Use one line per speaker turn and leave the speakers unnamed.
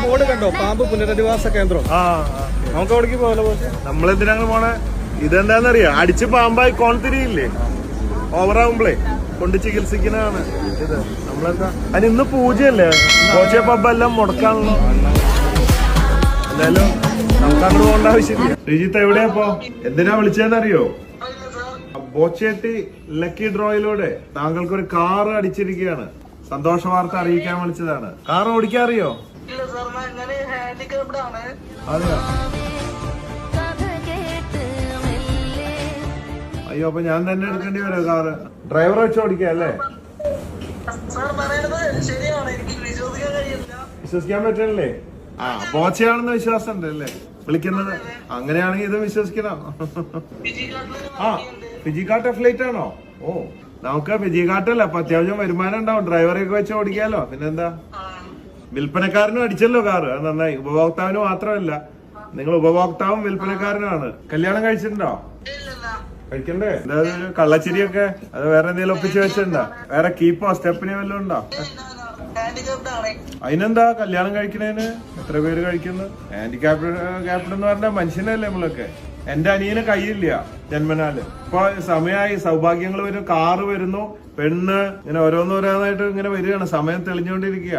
Board കണ്ടോ? പാമ്പ് പുനരധിവാസ കേന്ദ്രം.
നമുക്ക് അവിടേക്ക് പോകല്ലോ. നമ്മളെന്തിനാ പോണേ? ഇതെന്താന്നറിയാ, അടിച്ച് പാമ്പായി കോൺതിരിയില്ലേ, ഓവറാവുമ്പളേ കൊണ്ട് ചികിത്സിക്കുന്നതാണ് ഇത്. നമ്മളെന്താ അതിന് ഇന്ന് പൂജയല്ലേ, ബോച്ചെ പബ്ബെല്ലാം മുടക്കാണല്ലോ. എന്തായാലും നമുക്ക് അങ്ങോട്ട് പോകേണ്ട ആവശ്യമില്ല. ശ്രീജിത്ത് എവിടെയാപ്പോ? എന്തിനാ വിളിച്ചതെന്നറിയോ? ബോച്ചേട്ടി ലക്കി ഡ്രോയിലൂടെ താങ്കൾക്കൊരു കാറ് അടിച്ചിരിക്കുകയാണ്. സന്തോഷ വാർത്ത അറിയിക്കാൻ വിളിച്ചതാണ്. കാർ ഓടിക്കാൻ അറിയോ? അതെയോ? അയ്യോ, അപ്പൊ ഞാൻ തന്നെ എടുക്കേണ്ടി വരും കാറ്. ഡ്രൈവറെ വെച്ച് ഓടിക്കാം അല്ലേ? വിശ്വസിക്കാൻ പറ്റണല്ലേ? ബോച്ചയാണെന്ന് വിശ്വാസം ഉണ്ട് അല്ലേ വിളിക്കുന്നത്? അങ്ങനെയാണെങ്കിൽ ഇത് വിശ്വസിക്കണം. ഫിജിക്കാട്ട് ഫ്ലൈറ്റ് ആണോ? ഓ, നമുക്ക് ഫിജിക്കാട്ടല്ല, അപ്പൊ അത്യാവശ്യം വരുമാനം ഉണ്ടാവും. ഡ്രൈവറെയൊക്കെ വെച്ച് ഓടിക്കാലോ. പിന്നെന്താ, വിൽപ്പനക്കാരനും അടിച്ചല്ലോ കാറ്, അത് നന്നായി. ഉപഭോക്താവിന് മാത്രമല്ല, നിങ്ങൾ ഉപഭോക്താവും വിൽപ്പനക്കാരനുമാണ്. കല്യാണം കഴിച്ചിട്ടുണ്ടോ? കഴിക്കണ്ടേ? എന്താ കള്ളച്ചിരിയൊക്കെ? അത് വേറെ എന്തെങ്കിലും ഒപ്പിച്ച് വെച്ചിട്ടുണ്ടോ? വേറെ കീപ്പോ സ്റ്റെപ്പിനെ വല്ലതും ഉണ്ടോ? അതിനെന്താ കല്യാണം കഴിക്കണേന് എത്ര പേര് കഴിക്കുന്നു? ഹാൻഡിക്യാപ്ഡ് എന്ന് പറഞ്ഞ മനുഷ്യനല്ലേ നമ്മളൊക്കെ. എന്റെ അനിയന് കയ്യില്ല ജന്മനാല്. ഇപ്പൊ സമയമായി, സൗഭാഗ്യങ്ങൾ വരും, കാറ് വരുന്നു, പെണ്ണ്, ഇങ്ങനെ ഓരോന്നോരോന്നായിട്ട് ഇങ്ങനെ വരികയാണ്. സമയം തെളിഞ്ഞുകൊണ്ടിരിക്കുക.